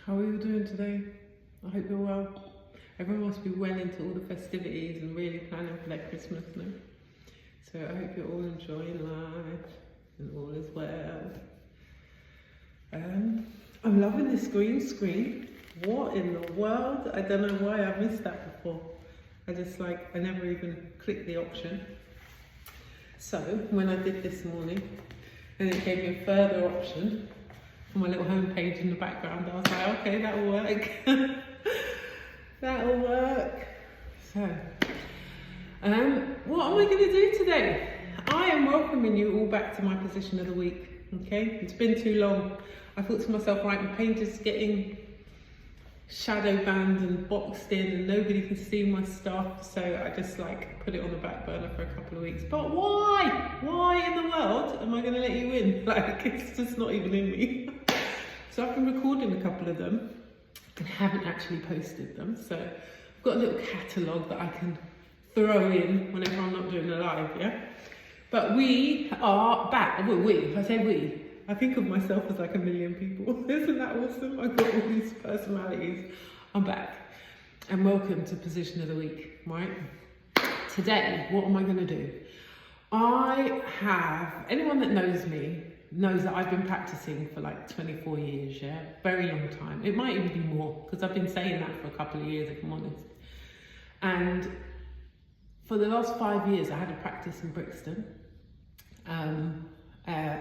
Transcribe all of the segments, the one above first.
How are you doing today? I hope you're well. Everyone must be well into all the festivities and really planning for that Christmas, no? So I hope you're all enjoying life and all is well. I'm loving this green screen. What in the world? I don't know why I missed that before. I never even clicked the option. So when I did this morning, and it gave me a further option for my little home page in the background, I was like, okay, that'll work. That'll work. So, what am I going to do today? I am welcoming you all back to my position of the week. Okay, it's been too long. I thought to myself, right, my page is getting shadow banned and boxed in and nobody can see my stuff, so I just put it on the back burner for a couple of weeks. But why in the world am I going to let you in? It's just not even in me. So I've been recording a couple of them and haven't actually posted them, so I've got a little catalogue that I can throw in whenever I'm not doing a live, yeah? But we are back. Well, I say we. I think of myself as like a million people. Isn't that awesome? I've got all these personalities. I'm back. And welcome to Position of the Week, right? Today, what am I going to do? Anyone that knows me knows that I've been practicing for 24 years, yeah? Very long time. It might even be more, because I've been saying that for a couple of years, if I'm honest. And for the last 5 years, I had a practice in Brixton.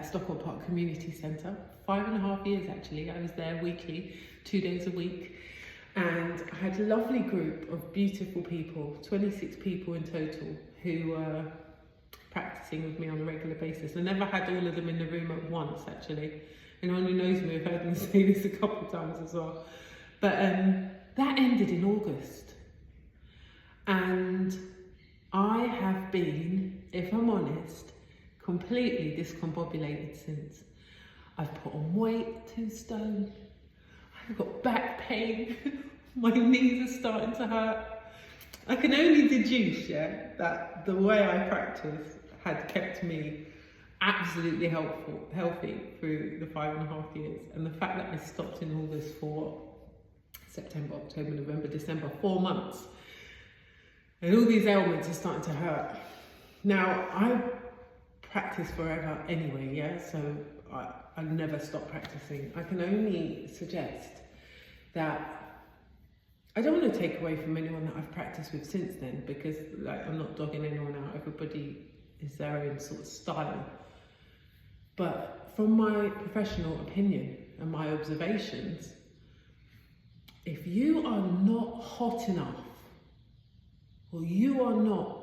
Stockport Park Community Centre. 5.5 years actually. I was there weekly, 2 days a week, and I had a lovely group of beautiful people, 26 people in total, who were practicing with me on a regular basis. I never had all of them in the room at once actually. Anyone who knows me have heard me say this a couple of times as well. But that ended in August, and I have been, if I'm honest, completely discombobulated since. I've put on weight, 2 stone. I've got back pain. My knees are starting to hurt. I can only deduce, that the way I practice had kept me absolutely healthy through the 5.5 years. And the fact that I stopped in August for September, October, November, December, 4 months. And all these ailments are starting to hurt. Now, I practice forever anyway, so I never stop practicing. I can only suggest that I don't want to take away from anyone that I've practiced with since then, because I'm not dogging anyone out. Everybody is their own sort of style. But from my professional opinion and my observations, if you are not hot enough, or you are not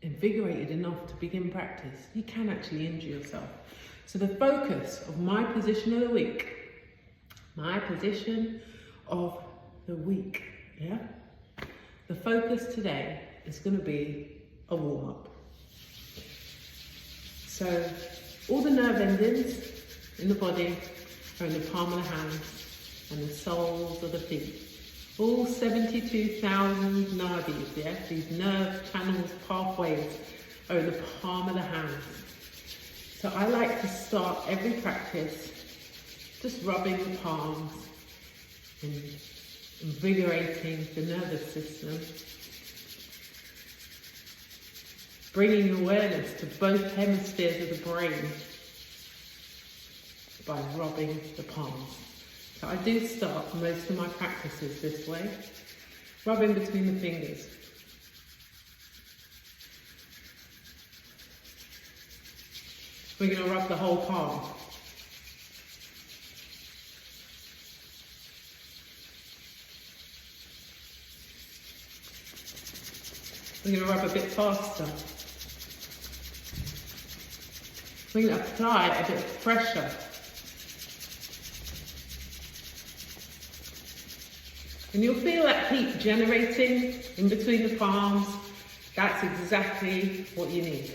invigorated enough to begin practice, you can actually injure yourself. So the focus of my position of the week, the focus today is going to be a warm-up. So all the nerve endings in the body are in the palm of the hands and the soles of the feet. All 72,000 nadis, these nerve channels, pathways, are in the palm of the hands. So I like to start every practice just rubbing the palms and invigorating the nervous system, bringing awareness to both hemispheres of the brain by rubbing the palms. So I do start most of my practices this way, rubbing between the fingers. We're going to rub the whole palm. We're going to rub a bit faster. We're going to apply a bit of pressure. And you'll feel that heat generating in between the palms. That's exactly what you need.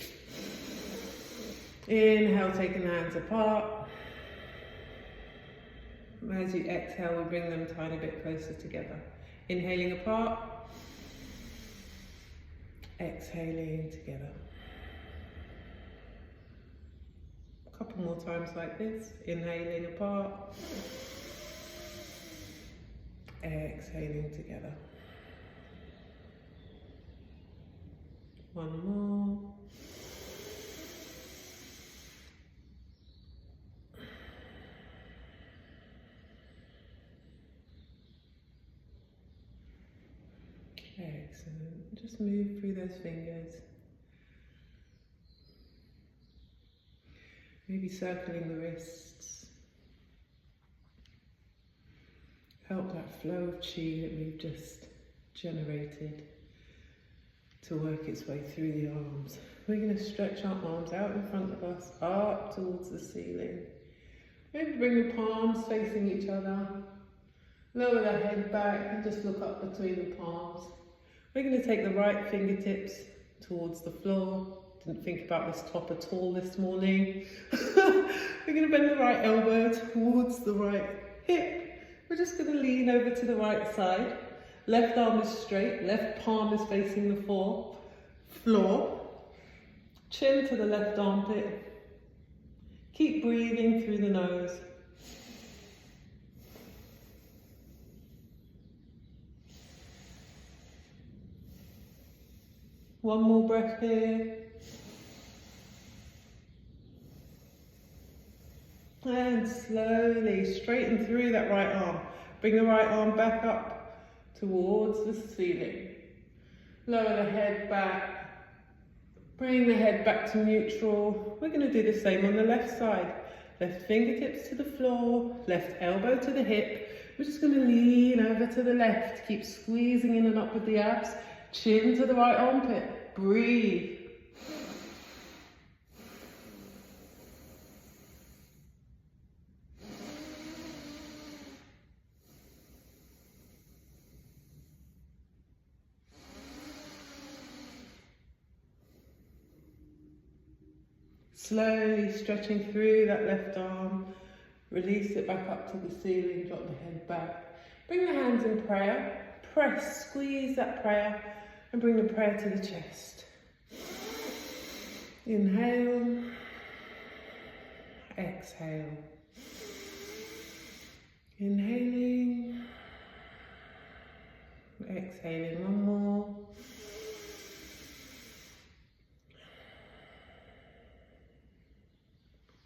Inhale, taking the hands apart. As you exhale, we bring them a tiny bit closer together. Inhaling apart. Exhaling together. A couple more times like this. Inhaling apart. Exhaling together. One more. Excellent. Just move through those fingers. Maybe circling the wrists. Help that flow of chi that we've just generated to work its way through the arms. We're going to stretch our arms out in front of us, up towards the ceiling. Maybe bring the palms facing each other. Lower the head back and just look up between the palms. We're going to take the right fingertips towards the floor. Didn't think about this top at all this morning. We're going to bend the right elbow towards the right hip. We're just going to lean over to the right side. Left arm is straight, left palm is facing the floor. Chin to the left armpit. Keep breathing through the nose. One more breath here. And slowly straighten through that right arm. Bring the right arm back up towards the ceiling. Lower the head back. Bring the head back to neutral. We're going to do the same on the left side. Left fingertips to the floor, left elbow to the hip. We're just going to lean over to the left. Keep squeezing in and up with the abs. Chin to the right armpit. Breathe. Slowly stretching through that left arm. Release it back up to the ceiling. Drop the head back. Bring the hands in prayer. Press, squeeze that prayer. And bring the prayer to the chest. Inhale. Exhale. Inhaling. Exhaling. One more.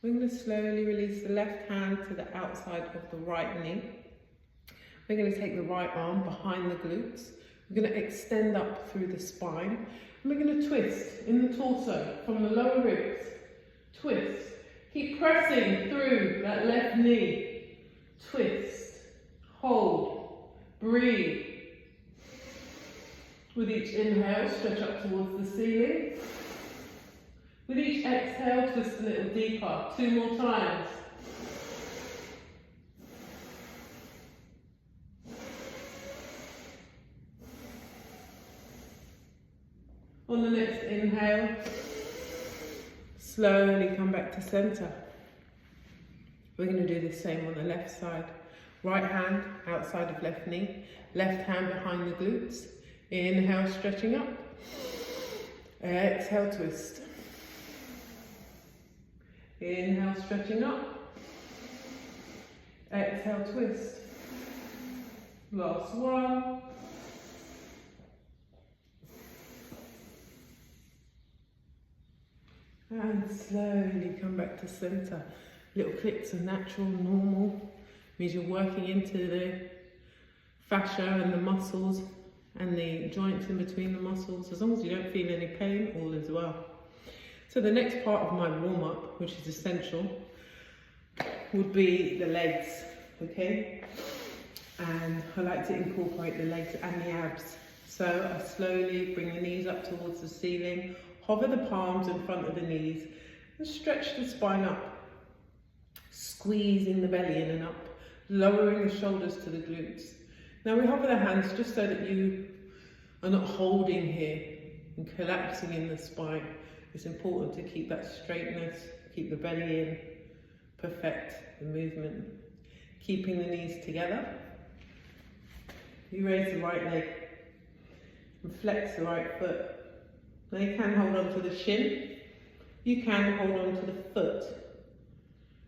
We're going to slowly release the left hand to the outside of the right knee. We're going to take the right arm behind the glutes. We're going to extend up through the spine. And we're going to twist in the torso from the lower ribs. Twist. Keep pressing through that left knee. Twist. Hold. Breathe. With each inhale, stretch up towards the ceiling. With each exhale, twist a little deeper. 2 more times. On the next inhale, slowly come back to center. We're going to do the same on the left side. Right hand outside of left knee. Left hand behind the glutes. Inhale, stretching up. Exhale, twist. Inhale, stretching up. Exhale, twist. Last one. And slowly come back to center. Little clicks are natural, normal. Means you're working into the fascia and the muscles and the joints in between the muscles. As long as you don't feel any pain, all is well. So the next part of my warm-up, which is essential, would be the legs, okay? And I like to incorporate the legs and the abs. So I slowly bring the knees up towards the ceiling, hover the palms in front of the knees, and stretch the spine up. Squeezing the belly in and up, lowering the shoulders to the glutes. Now we hover the hands just so that you are not holding here and collapsing in the spine. It's important to keep that straightness, keep the belly in, perfect the movement. Keeping the knees together. You raise the right leg and flex the right foot. Now you can hold on to the shin. You can hold on to the foot.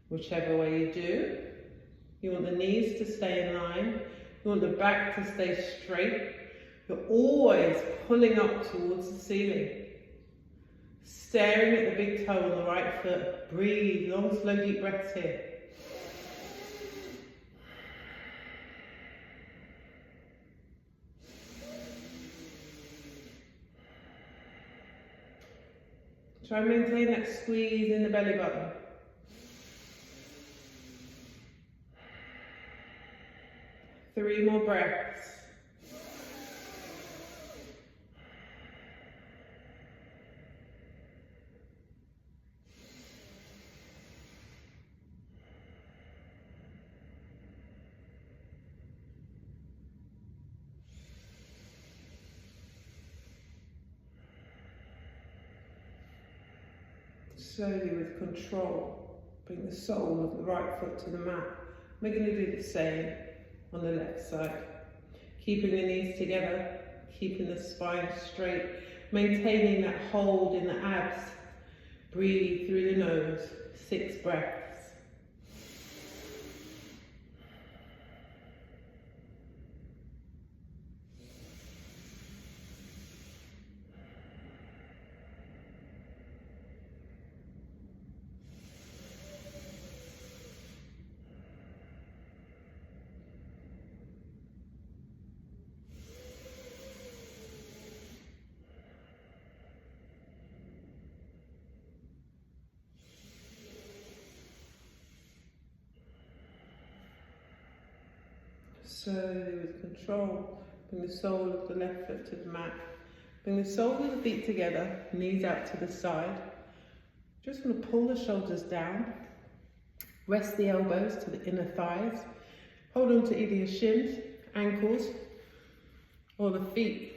Whichever way you do. You want the knees to stay in line You want the back to stay straight. You're always pulling up towards the ceiling. Staring at the big toe on the right foot. Breathe, long, slow, deep breaths here. Try and maintain that squeeze in the belly button. Three more breaths. Slowly, with control, bring the sole of the right foot to the mat. We're going to do the same on the left side. Keeping the knees together, keeping the spine straight, maintaining that hold in the abs. Breathe through the nose, 6 breaths. Slowly, with control, bring the sole of the left foot to the mat. Bring the soles of the feet together, knees out to the side. Just want to pull the shoulders down. Rest the elbows to the inner thighs. Hold on to either your shins, ankles, or the feet.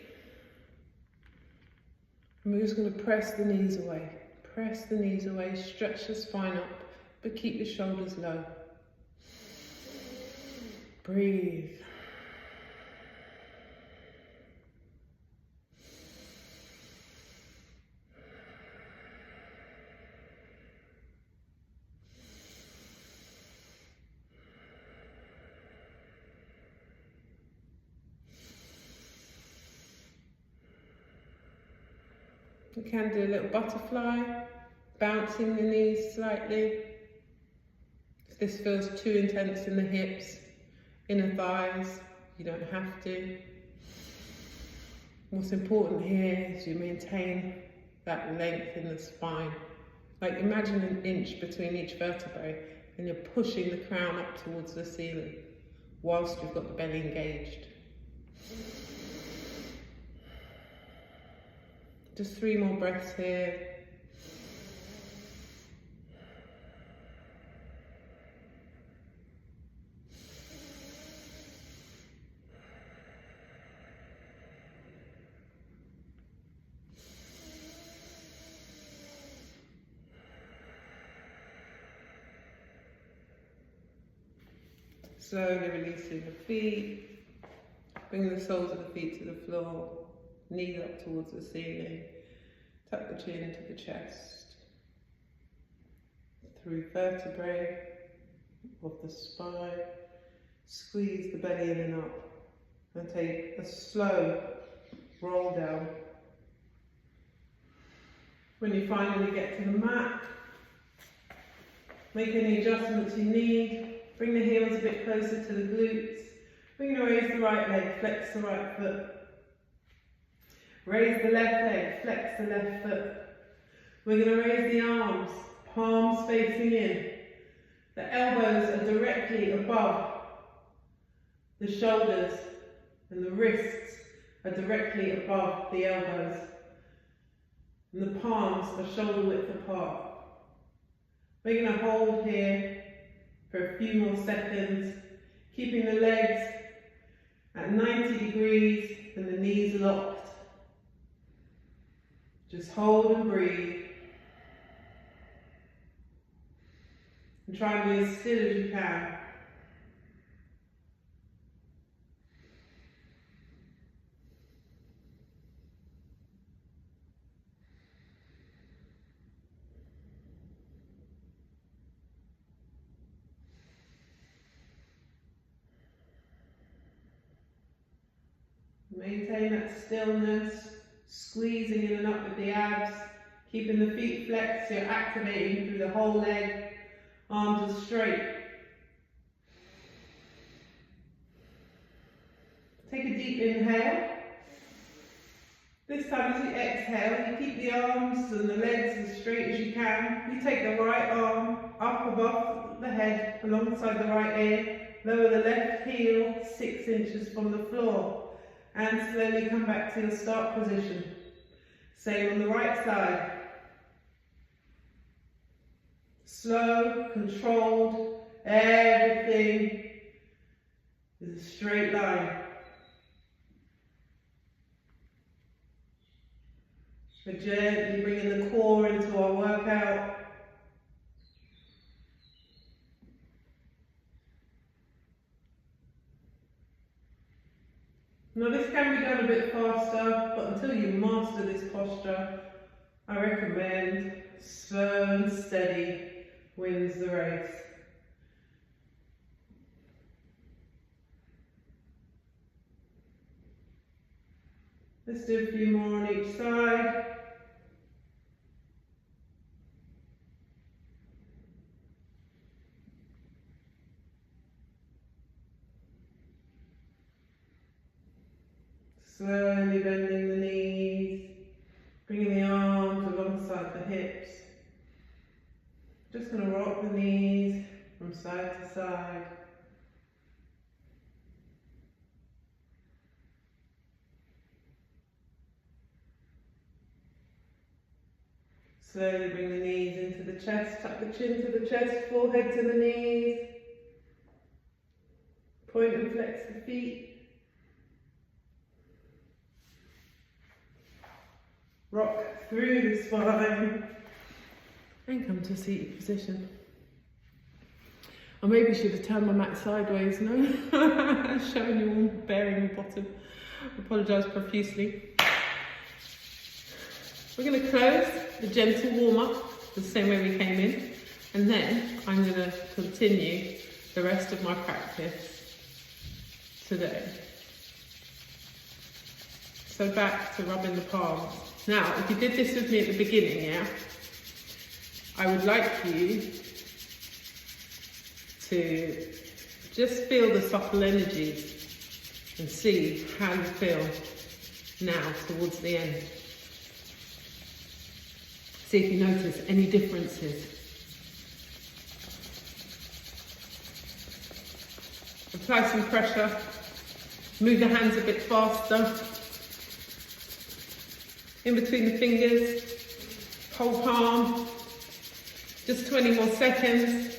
And we're just going to press the knees away. Press the knees away, stretch the spine up, but keep the shoulders low. Breathe. You can do a little butterfly, bouncing the knees slightly. If this feels too intense in the hips, inner thighs, you don't have to. What's important here is you maintain that length in the spine. Like imagine an inch between each vertebrae and you're pushing the crown up towards the ceiling whilst you've got the belly engaged. Just 3 more breaths here. Slowly releasing the feet, bring the soles of the feet to the floor, knees up towards the ceiling, tuck the chin into the chest, through vertebrae of the spine, squeeze the belly in and up, and take a slow roll down. When you finally get to the mat, make any adjustments you need. Bring the heels a bit closer to the glutes. We're going to raise the right leg, flex the right foot. Raise the left leg, flex the left foot. We're going to raise the arms, palms facing in. The elbows are directly above the shoulders and the wrists are directly above the elbows. And the palms are shoulder width apart. We're going to hold here for a few more seconds, keeping the legs at 90 degrees and the knees locked. Just hold and breathe. And try and be as still as you can. Maintain that stillness, squeezing in and up with the abs, keeping the feet flexed, so you're activating through the whole leg, arms are straight. Take a deep inhale. This time as you exhale, you keep the arms and the legs as straight as you can. You take the right arm up above the head, alongside the right ear, lower the left heel 6 inches from the floor, and slowly come back to your start position. Same on the right side. Slow, controlled, everything is a straight line. We're gently bringing the core into our workout. Now this can be done a bit faster, but until you master this posture, I recommend slow and steady wins the race. Let's do a few more on each side. Slowly bending the knees, bringing the arms alongside the hips. Just going to rock the knees from side to side. Slowly bring the knees into the chest, tuck the chin to the chest, forehead to the knees. Point and flex the feet. Rock through the spine and come to a seated position. I maybe should have turned my mat sideways, no? Showing you all bearing the bottom. Apologise profusely. We're going to close the gentle warm-up the same way we came in, and then I'm going to continue the rest of my practice today. So back to rubbing the palms. Now, if you did this with me at the beginning, yeah, I would like you to just feel the subtle energies and see how you feel now towards the end. See if you notice any differences. Apply some pressure, move the hands a bit faster. In between the fingers, whole palm, just 20 more seconds.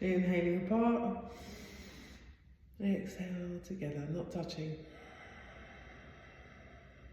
Inhaling apart, exhale together, not touching.